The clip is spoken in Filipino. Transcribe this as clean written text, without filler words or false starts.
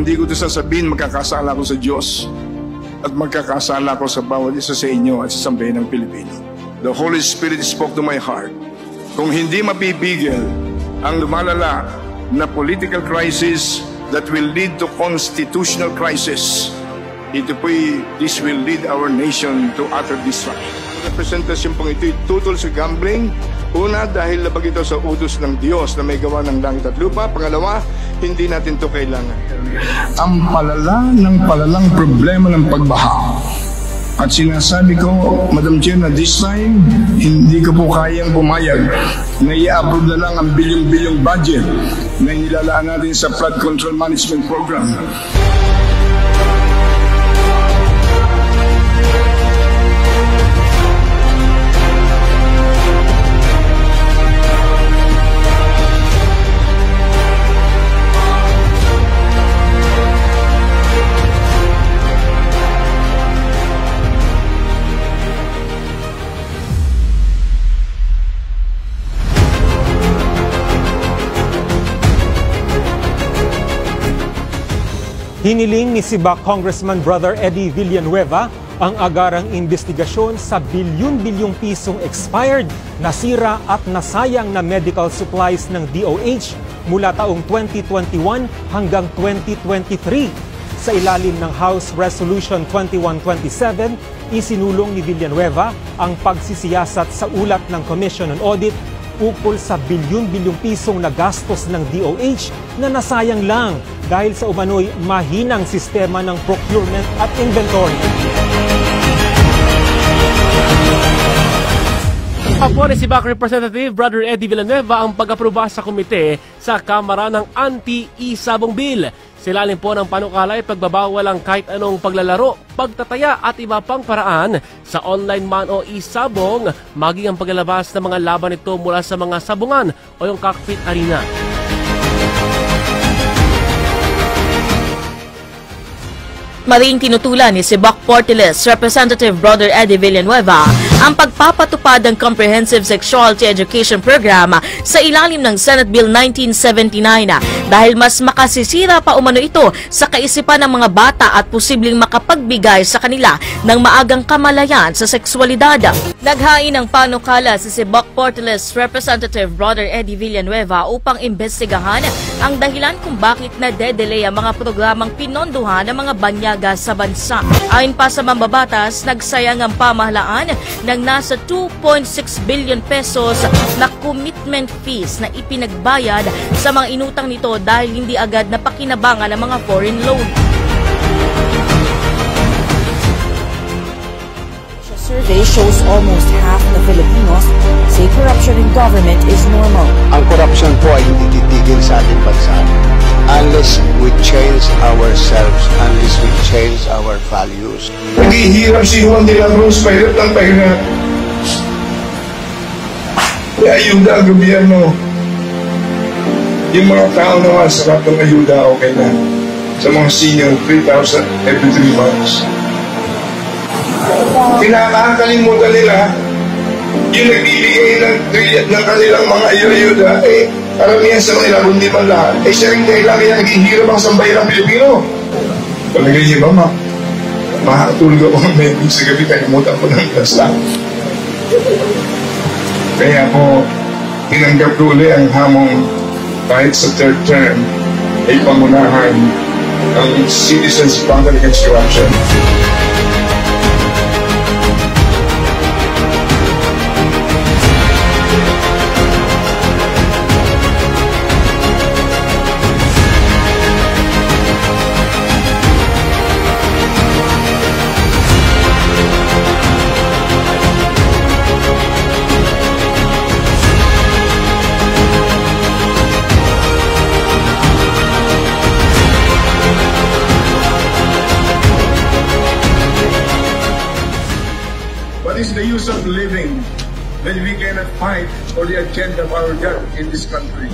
hindi ko ito sasabihin, magkakasala ko sa Diyos at magkakasala ko sa bawat isa sa inyo at sa sambayan ng Pilipino. The Holy Spirit spoke to my heart. Kung hindi mapipigil ang lumalala na political crisis that will lead to constitutional crisis, this will lead our nation to utter destruction. Representasyon pong ito'y tutol sa gambling. Una, dahil labag ito sa utos ng Diyos na may gawa ng langit at lupa. Pangalawa, hindi natin ito kailangan. Ang palalang problema ng pagbaha. At sinasabi ko, Madam Chair, na this time, hindi ko po kayang pumayag na i-approve na lang ang bilyong-bilyong budget na inilalaan natin sa Flood Control Management Program. Hiniling ni Sibac Congressman Brother Eddie Villanueva ang agarang investigasyon sa bilyon-bilyong pisong expired, nasira at nasayang na medical supplies ng DOH mula taong 2021 hanggang 2023. Sa ilalim ng House Resolution 2127, isinulong ni Villanueva ang pagsisiyasat sa ulat ng Commission on Audit ukol sa bilyon-bilyong pisong na gastos ng DOH na nasayang lang dahil sa umano'y mahinang sistema ng procurement at inventory. Ako ni Sibac Representative Brother Eddie Villanueva ang pag-aproba sa komite sa Kamara ng Anti-Isabong Bill. Silalim po ng panukala ay pagbabawal ang kahit anong paglalaro, pagtataya at iba pang paraan sa online man o isabong, maging ang paglalabas ng mga laban nito mula sa mga sabungan o yung cockpit arena. Maring tinutulan ni Sibac Portilles Representative Brother Eddie Villanueva ang pagpapatupad ng Comprehensive Sexuality Education Program sa ilalim ng Senate Bill 1979 dahil mas makasisira pa umano ito sa kaisipan ng mga bata at posibleng makapagbigay sa kanila ng maagang kamalayan sa sexualidad. Naghain ng panukala si Sibac Portilles Representative Brother Eddie Villanueva upang imbestigahan ang dahilan kung bakit nade-delay ang mga programang pinondohan ng mga banyaga sa bansa. Ayon pa sa mambabatas, nagsayang ang pamahalaan ng nasa 2.6 billion pesos na commitment fees na ipinagbayad sa mga inutang nito dahil hindi agad napakinabangan ng mga foreign loan. A survey shows almost half the Filipinos say corruption in government is normal. Ang corruption po ay hindi titigil sa ating bansa unless we change ourselves, unless we change our values. Naghihirap si Juan de la Cruz, pahirap ng pahirap. Ayuda ang gobyerno. Yung mga tao naman sa lahat ng ayuda, okay na. Sa mga senior, 3,000 every 3 months. Pinakakalimutan nila yung nagbibigay ng kanilang mga ayuda, karamihan sa mga kundi man lahat, siya rin kailangan niya naghihirap ang sambayan ng Pilipino. Palagay niyo ba, makakatulog ako ng meding sa gabi, kalimutan ko ng gasta. Kaya po, tinanggap ko ulit ang hamong kahit sa third term, ay pangunahan ang Citizens Fund Against Corruption. What is the use of living when we cannot fight for the agenda of our God in this country?